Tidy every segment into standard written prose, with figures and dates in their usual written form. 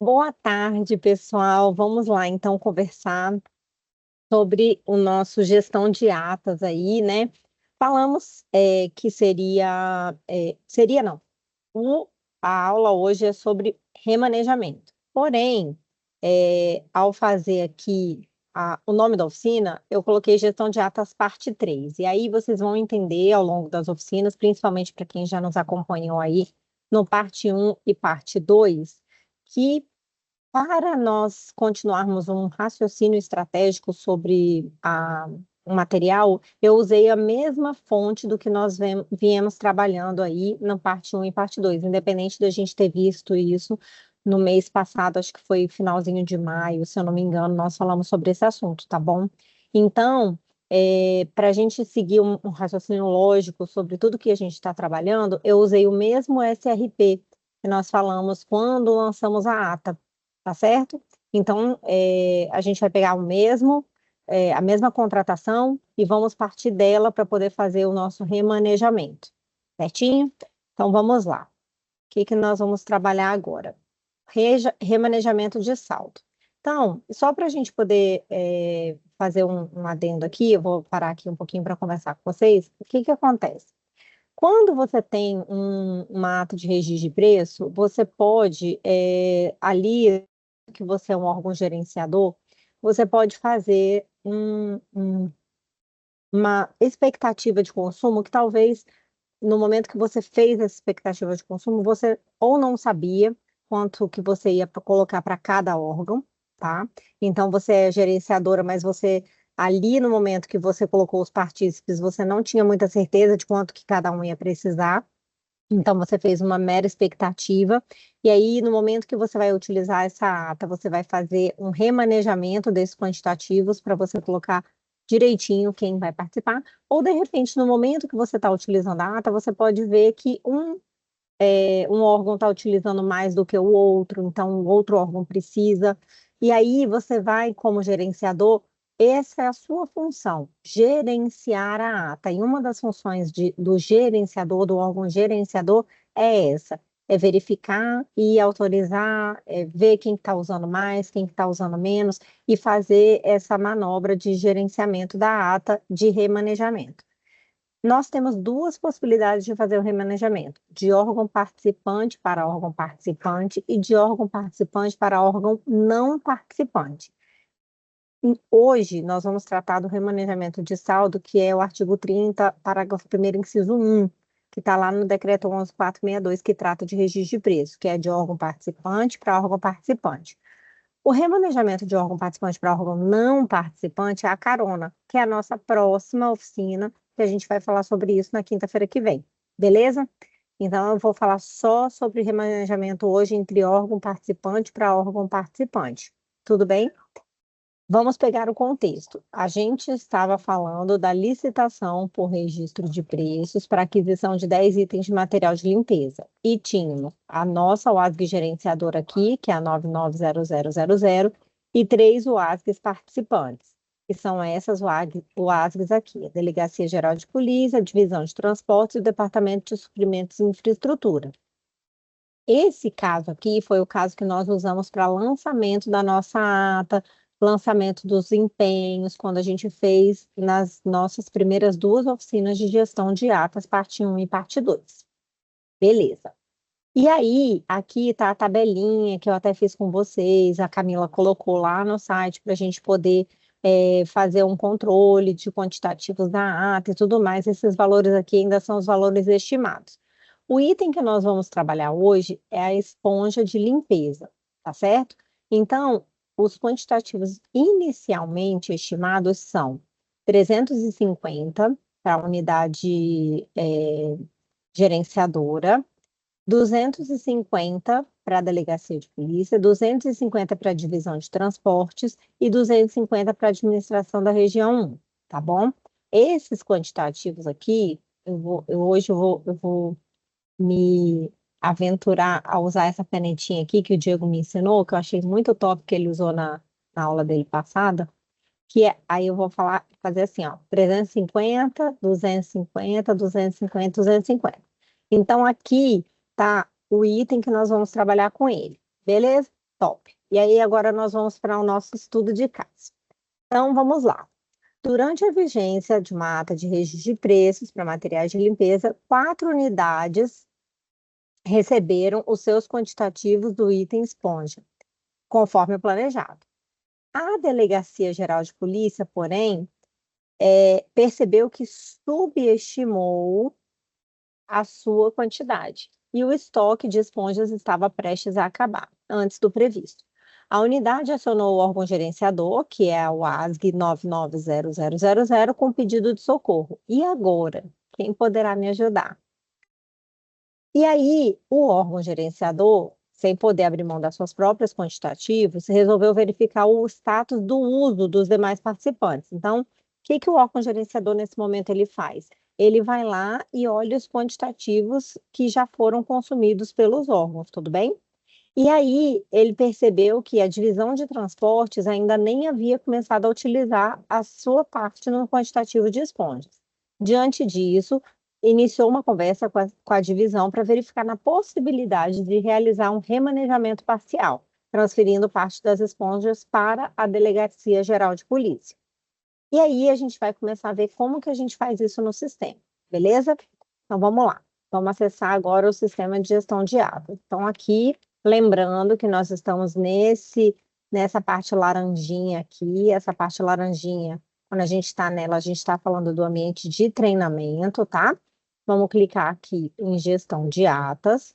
Boa tarde, pessoal. Vamos lá, então, conversar sobre o nosso gestão de atas aí, né? Falamos que seria não. O- a aula hoje é sobre remanejamento. Porém, ao fazer aqui o nome da oficina, eu coloquei gestão de atas parte 3. E aí vocês vão entender ao longo das oficinas, principalmente para quem já nos acompanhou aí no parte um e parte 2, que para nós continuarmos um raciocínio estratégico sobre o material, eu usei a mesma fonte do que nós viemos trabalhando aí na parte um e parte 2, independente da gente ter visto isso no mês passado, acho que foi finalzinho de maio, se eu não me engano, nós falamos sobre esse assunto, tá bom? Então, para a gente seguir um raciocínio lógico sobre tudo que a gente está trabalhando, eu usei o mesmo SRP que nós falamos quando lançamos a ata, tá certo? Então, a gente vai pegar a mesma contratação e vamos partir dela para poder fazer o nosso remanejamento, certinho? Então, vamos lá. O que que nós vamos trabalhar agora? Remanejamento de saldo. Então, só para a gente poder fazer um adendo aqui, eu vou parar aqui um pouquinho para conversar com vocês. O que que acontece? Quando você tem uma ata de registro de preço, você pode, ali, que você é um órgão gerenciador, você pode fazer uma expectativa de consumo que talvez no momento que você fez essa expectativa de consumo, você ou não sabia quanto que você ia colocar para cada órgão, tá? Então você é gerenciadora, mas você ali no momento que você colocou os partícipes, você não tinha muita certeza de quanto que cada um ia precisar. Então você fez uma mera expectativa, e aí no momento que você vai utilizar essa ata, você vai fazer um remanejamento desses quantitativos para você colocar direitinho quem vai participar, ou de repente no momento que você está utilizando a ata, você pode ver que um órgão está utilizando mais do que o outro, então o outro órgão precisa. E aí você vai, como gerenciador, essa é a sua função, gerenciar a ata. E uma das funções do gerenciador, do órgão gerenciador, é essa. É verificar e autorizar, ver quem está usando mais, quem está usando menos, e fazer essa manobra de gerenciamento da ata de remanejamento. Nós temos duas possibilidades de fazer o remanejamento: de órgão participante para órgão participante e de órgão participante para órgão não participante. E hoje, nós vamos tratar do remanejamento de saldo, que é o artigo 30, parágrafo 1º, inciso 1, que está lá no decreto 11.462, que trata de registro de preço, que é de órgão participante para órgão participante. O remanejamento de órgão participante para órgão não participante é a carona, que é a nossa próxima oficina, que a gente vai falar sobre isso na quinta-feira que vem, beleza? Então, eu vou falar só sobre remanejamento hoje entre órgão participante para órgão participante. Tudo bem? Vamos pegar o contexto. A gente estava falando da licitação por registro de preços para aquisição de 10 itens de material de limpeza. E tínhamos a nossa UASG gerenciadora aqui, que é a 990000, e 3 UASGs participantes, que são essas UASGs aqui: a Delegacia Geral de Polícia, a Divisão de Transportes e o Departamento de Suprimentos e Infraestrutura. Esse caso aqui foi o caso que nós usamos para lançamento da nossa ata, lançamento dos empenhos, quando a gente fez nas nossas primeiras duas oficinas de gestão de atas, parte um e parte 2. Beleza. E aí, aqui está a tabelinha que eu até fiz com vocês, a Camila colocou lá no site para a gente poder fazer um controle de quantitativos da ata e tudo mais. Esses valores aqui ainda são os valores estimados. O item que nós vamos trabalhar hoje é a esponja de limpeza, tá certo? Então, os quantitativos inicialmente estimados são 350 para a unidade gerenciadora, 250 para a delegacia de polícia, 250 para a divisão de transportes e 250 para a administração da região 1, tá bom? Esses quantitativos aqui, hoje eu vou me aventurar a usar essa canetinha aqui que o Diego me ensinou, que eu achei muito top que ele usou na aula dele passada, aí eu vou fazer assim, ó: 350, 250, 250, 250. Então, aqui tá o item que nós vamos trabalhar com ele, beleza? Top. E aí, agora nós vamos para o nosso estudo de caso. Então, vamos lá. Durante a vigência de uma ata de registro de preços para materiais de limpeza, 4 unidades receberam os seus quantitativos do item esponja, conforme o planejado. A Delegacia Geral de Polícia, porém, percebeu que subestimou a sua quantidade e o estoque de esponjas estava prestes a acabar, antes do previsto. A unidade acionou o órgão gerenciador, que é o ASG 990000, com pedido de socorro. E agora? Quem poderá me ajudar? E aí, o órgão gerenciador, sem poder abrir mão das suas próprias quantitativos, resolveu verificar o status do uso dos demais participantes. Então, o que o órgão gerenciador, nesse momento, ele faz? Ele vai lá e olha os quantitativos que já foram consumidos pelos órgãos, tudo bem? E aí, ele percebeu que a divisão de transportes ainda nem havia começado a utilizar a sua parte no quantitativo de esponjas. Diante disso, iniciou uma conversa com a divisão para verificar na possibilidade de realizar um remanejamento parcial, transferindo parte das esponjas para a Delegacia Geral de Polícia. E aí a gente vai começar a ver como que a gente faz isso no sistema, beleza? Então vamos lá. Vamos acessar agora o sistema de gestão de atas. Então aqui, lembrando que nós estamos nessa parte laranjinha aqui, essa parte laranjinha, quando a gente está nela, a gente está falando do ambiente de treinamento, tá? Vamos clicar aqui em gestão de atas.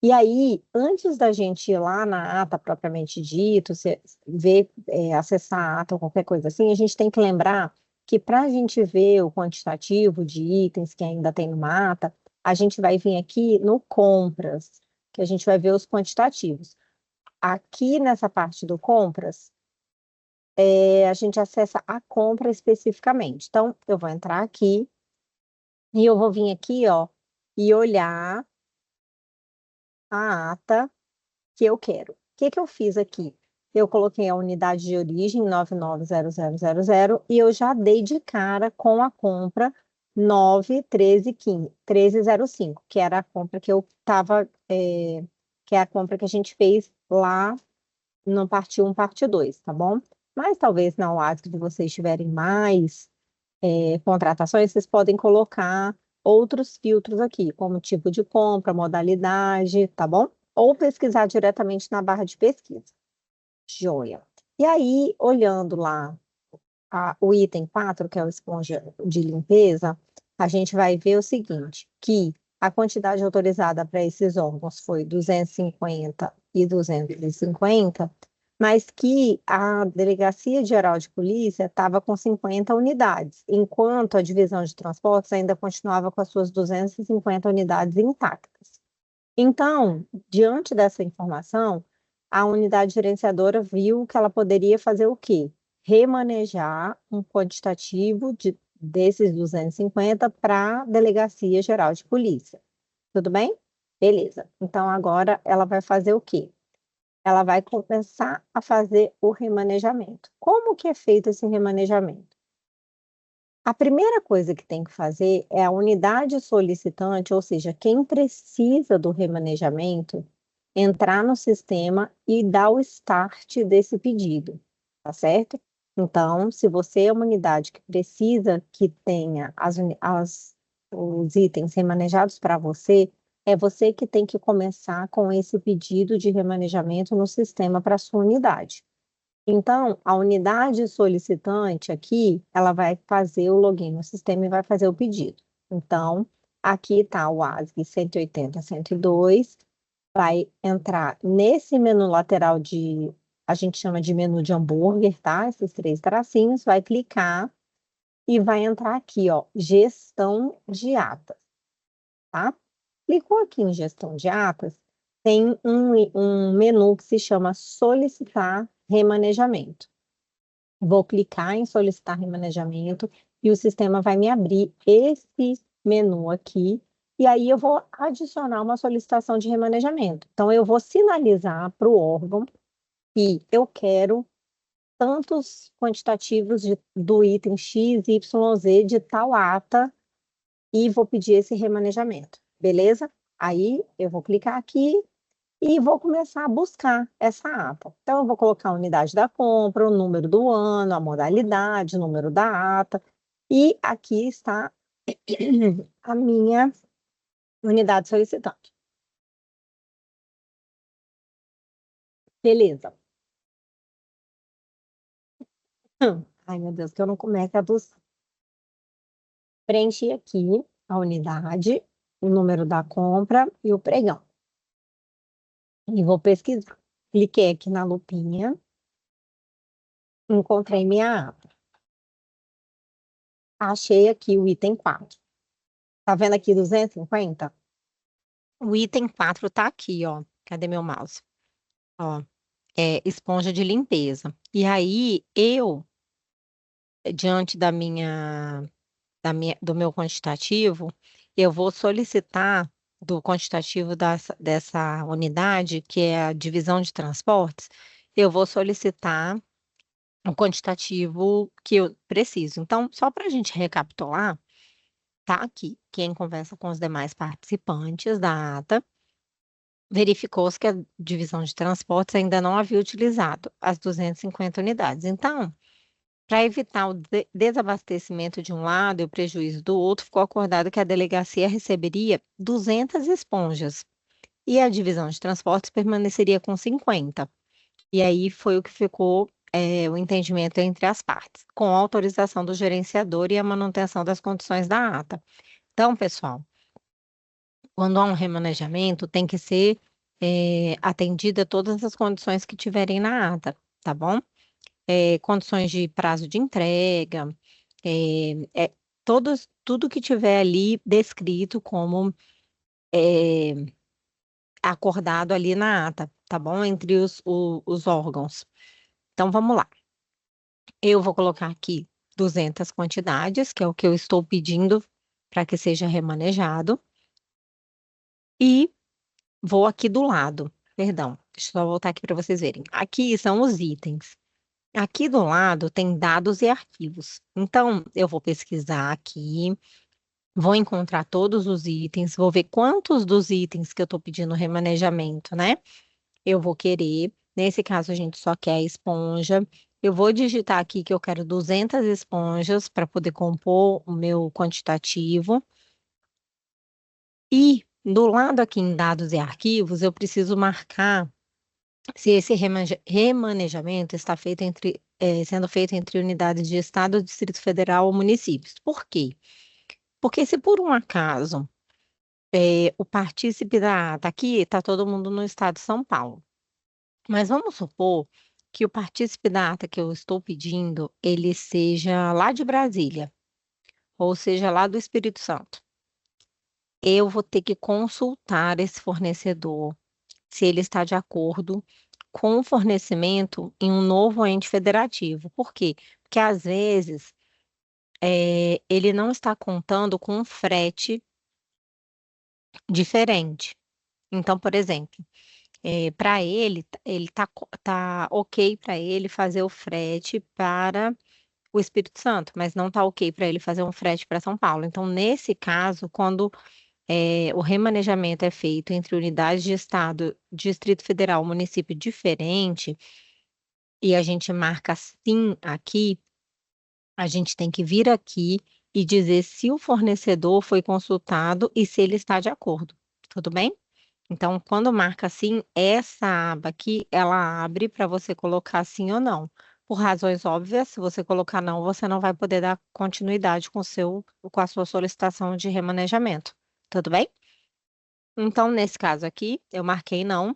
E aí, antes da gente ir lá na ata propriamente dito, acessar a ata ou qualquer coisa assim, a gente tem que lembrar que para a gente ver o quantitativo de itens que ainda tem numa ata, a gente vai vir aqui no compras, que a gente vai ver os quantitativos. Aqui nessa parte do compras, a gente acessa a compra especificamente. Então, eu vou entrar aqui e eu vou vir aqui, ó, e olhar a ata que eu quero. O que eu fiz aqui? Eu coloquei a unidade de origem 990000 e eu já dei de cara com a compra 91305, que era a compra que eu estava, que é a compra que a gente fez lá no parte 1, parte 2, tá bom? Mas talvez na UASC de vocês tiverem mais contratações, vocês podem colocar outros filtros aqui, como tipo de compra, modalidade, tá bom? Ou pesquisar diretamente na barra de pesquisa. Joia. E aí, olhando lá o item 4, que é o esponja de limpeza, a gente vai ver o seguinte, que a quantidade autorizada para esses órgãos foi 250 e 250, mas que a Delegacia Geral de Polícia estava com 50 unidades, enquanto a divisão de transportes ainda continuava com as suas 250 unidades intactas. Então, diante dessa informação, a unidade gerenciadora viu que ela poderia fazer o quê? Remanejar um quantitativo desses 250 para a Delegacia Geral de Polícia. Tudo bem? Beleza. Então, agora ela vai fazer o quê? Ela vai começar a fazer o remanejamento. Como que é feito esse remanejamento? A primeira coisa que tem que fazer é a unidade solicitante, ou seja, quem precisa do remanejamento, entrar no sistema e dar o start desse pedido, tá certo? Então, se você é uma unidade que precisa que tenha os itens remanejados para você, é você que tem que começar com esse pedido de remanejamento no sistema para a sua unidade. Então, a unidade solicitante aqui, ela vai fazer o login no sistema e vai fazer o pedido. Então, aqui está o ASG 180.102, vai entrar nesse menu lateral a gente chama de menu de hambúrguer, tá? Esses 3 tracinhos, vai clicar e vai entrar aqui, ó, gestão de atas, tá? Clicou aqui em gestão de atas, tem um menu que se chama solicitar remanejamento. Vou clicar em solicitar remanejamento e o sistema vai me abrir esse menu aqui, e aí eu vou adicionar uma solicitação de remanejamento. Então, eu vou sinalizar para o órgão que eu quero tantos quantitativos do item X, Y, Z de tal ata e vou pedir esse remanejamento, beleza? Aí eu vou clicar aqui e vou começar a buscar essa ata. Então, eu vou colocar a unidade da compra, o número do ano, a modalidade, o número da ata, e aqui está a minha unidade solicitante. Beleza. Ai, meu Deus, que eu não comece a tossir. Preenchi aqui a unidade, o número da compra e o pregão. E vou pesquisar. Cliquei aqui na lupinha, encontrei minha ata. Achei aqui o item 4. Tá vendo aqui 250? O item 4 tá aqui, ó. Cadê meu mouse? Ó, é esponja de limpeza. E aí, diante do meu quantitativo, eu vou solicitar do quantitativo dessa unidade, que é a divisão de transportes, eu vou solicitar o quantitativo que eu preciso. Então, só para a gente recapitular, tá aqui. Quem conversa com os demais participantes da ata verificou-se que a divisão de transportes ainda não havia utilizado as 250 unidades. Então, para evitar o desabastecimento de um lado e o prejuízo do outro, ficou acordado que a delegacia receberia 200 esponjas e a divisão de transportes permaneceria com 50. E aí foi o que ficou, o entendimento entre as partes, com autorização do gerenciador e a manutenção das condições da ata. Então, pessoal, quando há um remanejamento, tem que ser, atendida todas as condições que tiverem na ata, tá bom? Condições de prazo de entrega, tudo que tiver ali descrito como, acordado ali na ata, tá bom? Entre os órgãos. Então vamos lá. Eu vou colocar aqui 200 quantidades, que é o que eu estou pedindo para que seja remanejado, e vou aqui do lado, perdão, deixa eu só voltar aqui para vocês verem. Aqui são os itens. Aqui do lado tem dados e arquivos. Então, eu vou pesquisar aqui, vou encontrar todos os itens, vou ver quantos dos itens que eu estou pedindo remanejamento, né? Eu vou querer. Nesse caso, a gente só quer a esponja. Eu vou digitar aqui que eu quero 200 esponjas para poder compor o meu quantitativo. E do lado aqui em dados e arquivos, eu preciso marcar se esse remanejamento está sendo feito entre unidades de Estado, Distrito Federal ou municípios. Por quê? Porque se por um acaso o partícipe da ata aqui está todo mundo no estado de São Paulo, mas vamos supor que o partícipe da ata que eu estou pedindo, ele seja lá de Brasília, ou seja, lá do Espírito Santo. Eu vou ter que consultar esse fornecedor, se ele está de acordo com o fornecimento em um novo ente federativo. Por quê? Porque às vezes ele não está contando com um frete diferente. Então, por exemplo, para ele tá ok para ele fazer o frete para o Espírito Santo, mas não tá ok para ele fazer um frete para São Paulo. Então, nesse caso, quando o remanejamento é feito entre unidades de estado, Distrito Federal, município diferente, e a gente marca sim aqui, a gente tem que vir aqui e dizer se o fornecedor foi consultado e se ele está de acordo. Tudo bem? Então, quando marca assim, essa aba aqui, ela abre para você colocar sim ou não. Por razões óbvias, se você colocar não, você não vai poder dar continuidade com a sua solicitação de remanejamento. Tudo bem? Então, nesse caso aqui, eu marquei não.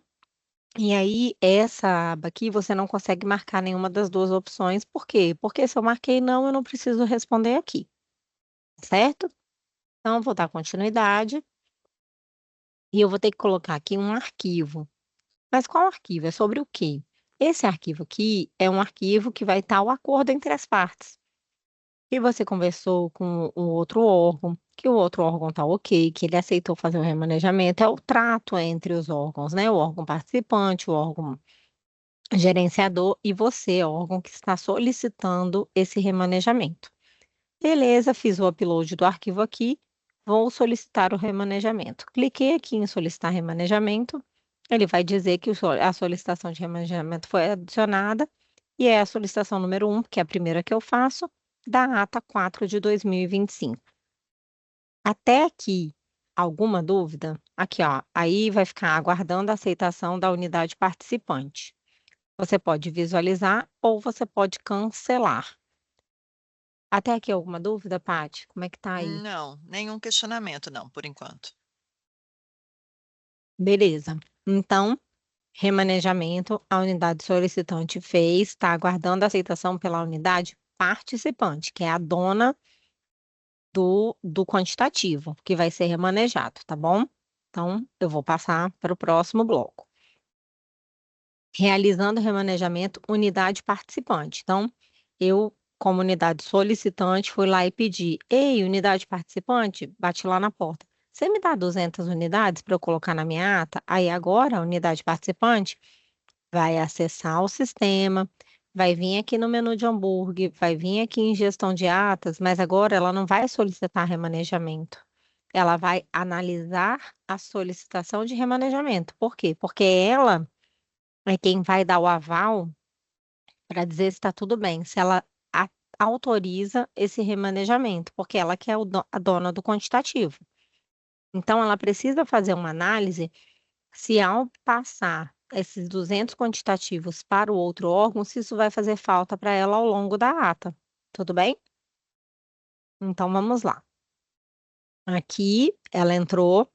E aí, essa aba aqui, você não consegue marcar nenhuma das duas opções. Por quê? Porque se eu marquei não, eu não preciso responder aqui, certo? Então, eu vou dar continuidade e eu vou ter que colocar aqui um arquivo. Mas qual arquivo? É sobre o quê? Esse arquivo aqui é um arquivo que vai estar o acordo entre as partes. Que você conversou com o outro órgão, que o outro órgão está ok, que ele aceitou fazer o remanejamento, é o trato entre os órgãos, né? O órgão participante, o órgão gerenciador e você, órgão que está solicitando esse remanejamento. Beleza, fiz o upload do arquivo aqui, vou solicitar o remanejamento. Cliquei aqui em solicitar remanejamento ele vai dizer que a solicitação de remanejamento foi adicionada e é a solicitação número 1, que é a primeira que eu faço, da ata 4 de 2025. Até aqui, alguma dúvida? Aqui, ó, aí vai ficar aguardando a aceitação da unidade participante. Você pode visualizar ou você pode cancelar. Até aqui alguma dúvida, Paty? Como é que tá aí? Não, nenhum questionamento não, por enquanto. Beleza. Então, remanejamento, a unidade solicitante fez, está aguardando a aceitação pela unidade participante, que é a dona do quantitativo, que vai ser remanejado, tá bom? Então, eu vou passar para o próximo bloco. Realizando o remanejamento, unidade participante. Então, eu, como unidade solicitante, fui lá e pedi: Ei, unidade participante, bati lá na porta. Você me dá 200 unidades para eu colocar na minha ata? Aí agora, a unidade participante vai acessar o sistema, vai vir aqui no menu de hambúrguer, vai vir aqui em gestão de atas, mas agora ela não vai solicitar remanejamento. Ela vai analisar a solicitação de remanejamento. Por quê? Porque ela é quem vai dar o aval para dizer se está tudo bem, se ela autoriza esse remanejamento, porque ela que é a dona do quantitativo. Então, ela precisa fazer uma análise se ao passar esses 200 quantitativos para o outro órgão, se isso vai fazer falta para ela ao longo da ata. Tudo bem? Então, vamos lá. Aqui, ela entrou,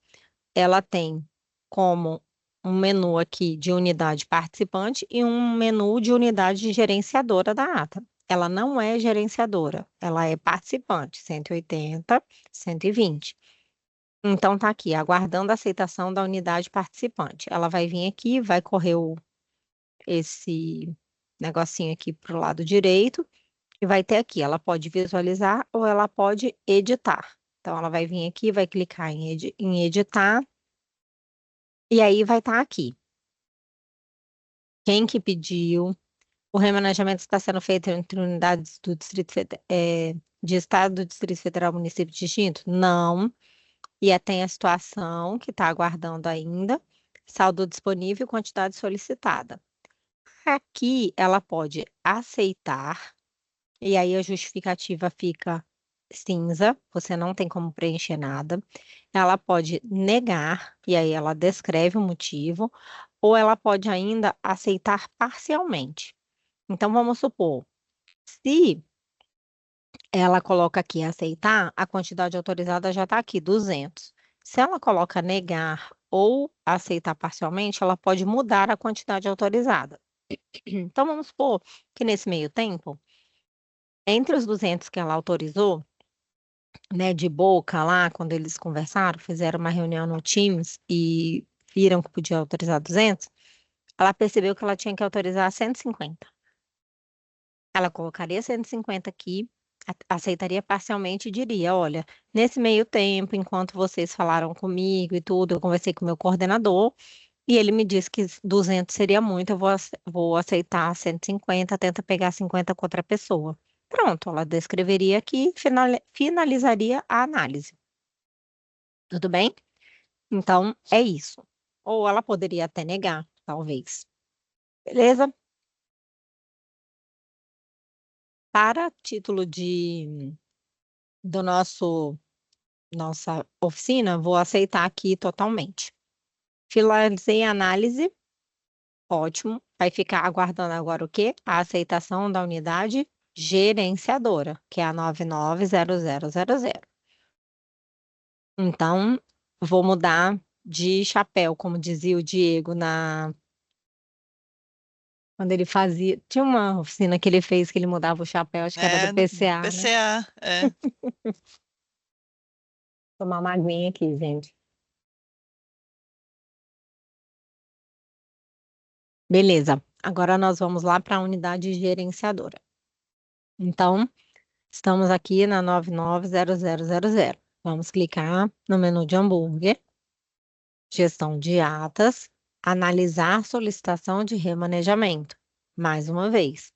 ela tem como um menu aqui de unidade participante e um menu de unidade gerenciadora da ata. Ela não é gerenciadora, ela é participante, 180, 120. Então, tá aqui, aguardando a aceitação da unidade participante. Ela vai vir aqui, vai correr esse negocinho aqui para o lado direito e vai ter aqui, ela pode visualizar ou ela pode editar. Então, ela vai vir aqui, vai clicar em editar e aí vai estar aqui. Quem que pediu? O remanejamento está sendo feito entre unidades do de Estado, do Distrito Federal, município distinto? Não. E aí tem a situação que está aguardando ainda, saldo disponível e quantidade solicitada. Aqui ela pode aceitar, e aí a justificativa fica cinza, você não tem como preencher nada. Ela pode negar, e aí ela descreve o motivo, ou ela pode ainda aceitar parcialmente. Então, vamos supor, se ela coloca aqui aceitar, a quantidade autorizada já está aqui, 200. Se ela coloca negar ou aceitar parcialmente, ela pode mudar a quantidade autorizada. Então, vamos supor que nesse meio tempo, entre os 200 que ela autorizou, né, de boca lá, quando eles conversaram, fizeram uma reunião no Teams e viram que podia autorizar 200, ela percebeu que ela tinha que autorizar 150. Ela colocaria 150 aqui, aceitaria parcialmente e diria: olha, nesse meio tempo, enquanto vocês falaram comigo e tudo, eu conversei com o meu coordenador e ele me disse que 200 seria muito, eu vou aceitar 150, tenta pegar 50 com outra pessoa. Pronto, ela descreveria aqui, finalizaria a análise. Tudo bem? Então, é isso. Ou ela poderia até negar, talvez. Beleza? Para título do nossa oficina, vou aceitar aqui totalmente. Finalizei a análise, ótimo. Vai ficar aguardando agora o quê? A aceitação da unidade gerenciadora, que é a 990000. Então, vou mudar de chapéu, como dizia o Diego quando ele fazia. Tinha uma oficina que ele fez que ele mudava o chapéu, acho que era do É, PCA, né? PCA, é. Tomar uma aguinha aqui, gente. Beleza. Agora nós vamos lá para a unidade gerenciadora. Então, estamos aqui na 990000. Vamos clicar no menu de hambúrguer, gestão de atas, analisar solicitação de remanejamento. Mais uma vez.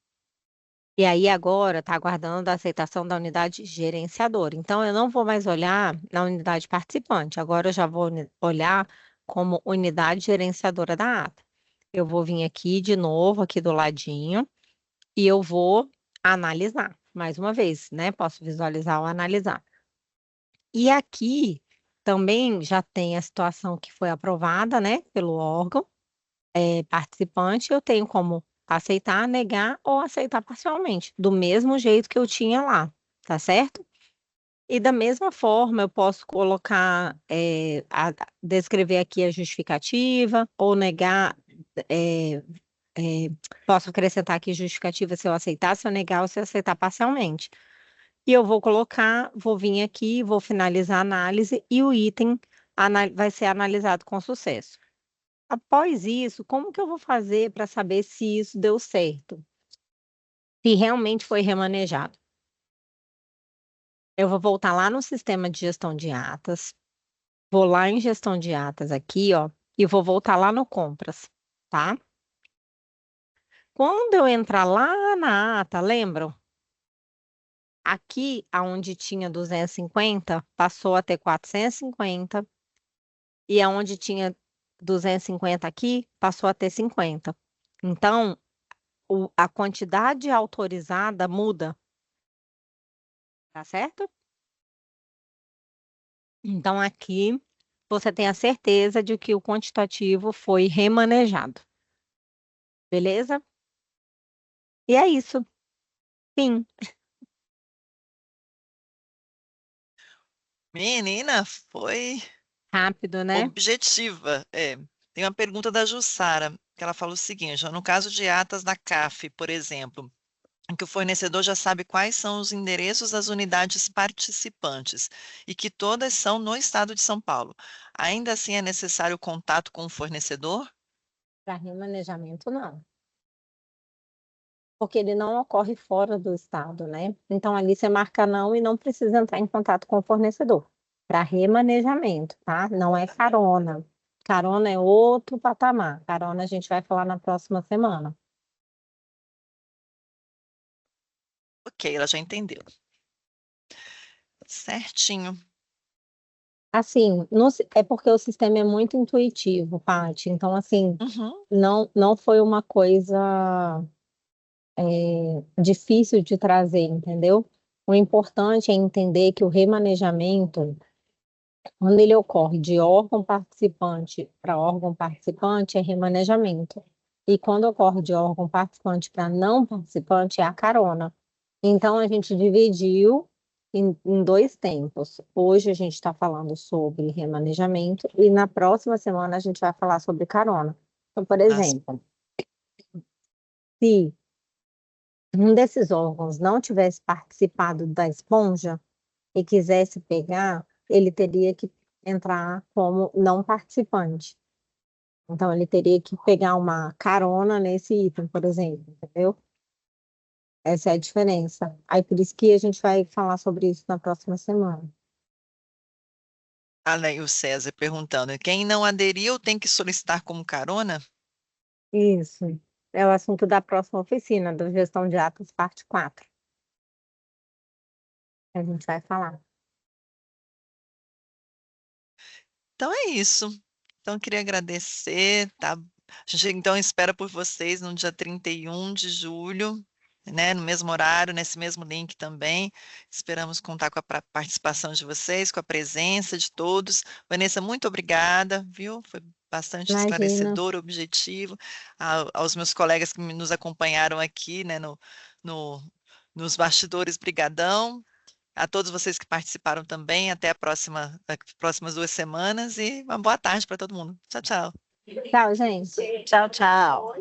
E aí agora está aguardando a aceitação da unidade gerenciadora. Então, eu não vou mais olhar na unidade participante. Agora eu já vou olhar como unidade gerenciadora da ata. Eu vou vir aqui de novo, aqui do ladinho, e eu vou analisar. Mais uma vez, né? Posso visualizar ou analisar. E aqui também já tem a situação que foi aprovada, né, pelo órgão participante. Eu tenho como aceitar, negar ou aceitar parcialmente, do mesmo jeito que eu tinha lá, tá certo? E da mesma forma, eu posso colocar, descrever aqui a justificativa ou negar, eh posso acrescentar aqui justificativa se eu aceitar, se eu negar ou se eu aceitar parcialmente. E eu vou vir aqui, vou finalizar a análise e o item vai ser analisado com sucesso. Após isso, como que eu vou fazer para saber se isso deu certo? Se realmente foi remanejado? Eu vou voltar lá no sistema de gestão de atas, vou lá em gestão de atas aqui, ó, e vou voltar lá no compras, tá? Quando eu entrar lá na ata, lembram? Aqui, aonde tinha 250, passou a ter 450, e aonde tinha 250 aqui, passou a ter 50. Então, a quantidade autorizada muda, tá certo? Então, aqui você tem a certeza de que o quantitativo foi remanejado, beleza? E é isso. Fim. Menina, foi Rápido, né? objetiva. Tem uma pergunta da Jussara, que ela fala o seguinte: ó, no caso de atas da CAF, por exemplo, em que o fornecedor já sabe quais são os endereços das unidades participantes e que todas são no estado de São Paulo. Ainda assim é necessário contato com o fornecedor? Para remanejamento, não. Porque ele não ocorre fora do estado, né? Então, ali você marca não e não precisa entrar em contato com o fornecedor. Para remanejamento, tá? Não é carona. Carona é outro patamar. Carona a gente vai falar na próxima semana. Ok, ela já entendeu. Certinho. Assim, é porque o sistema é muito intuitivo, Paty. Então, assim, Uhum. não foi uma coisa difícil de trazer, entendeu? O importante é entender que o remanejamento, quando ele ocorre de órgão participante para órgão participante, é remanejamento. E quando ocorre de órgão participante para não participante, é a carona. Então, a gente dividiu em dois tempos. Hoje a gente está falando sobre remanejamento e na próxima semana a gente vai falar sobre carona. Então, por Mas, exemplo, se um desses órgãos não tivesse participado da esponja e quisesse pegar, ele teria que entrar como não participante. Então, ele teria que pegar uma carona nesse item, por exemplo, entendeu? Essa é a diferença. Aí, por isso que a gente vai falar sobre isso na próxima semana. além o César perguntando, quem não aderiu tem que solicitar como carona? Isso. É o assunto da próxima oficina, da gestão de atos, parte 4. A gente vai falar. Então é isso. Então, eu queria agradecer, tá? A gente então espera por vocês no dia 31 de julho, né? No mesmo horário, nesse mesmo link também. Esperamos contar com a participação de vocês, com a presença de todos. Vanessa, muito obrigada, viu? Foi bastante Imagina. esclarecedor, objetivo. Aos meus colegas que nos acompanharam aqui, né, no, nos bastidores, brigadão. A todos vocês que participaram também, até as próximas 2 semanas e uma boa tarde para todo mundo. Tchau, tchau. Tchau, gente. Tchau, tchau.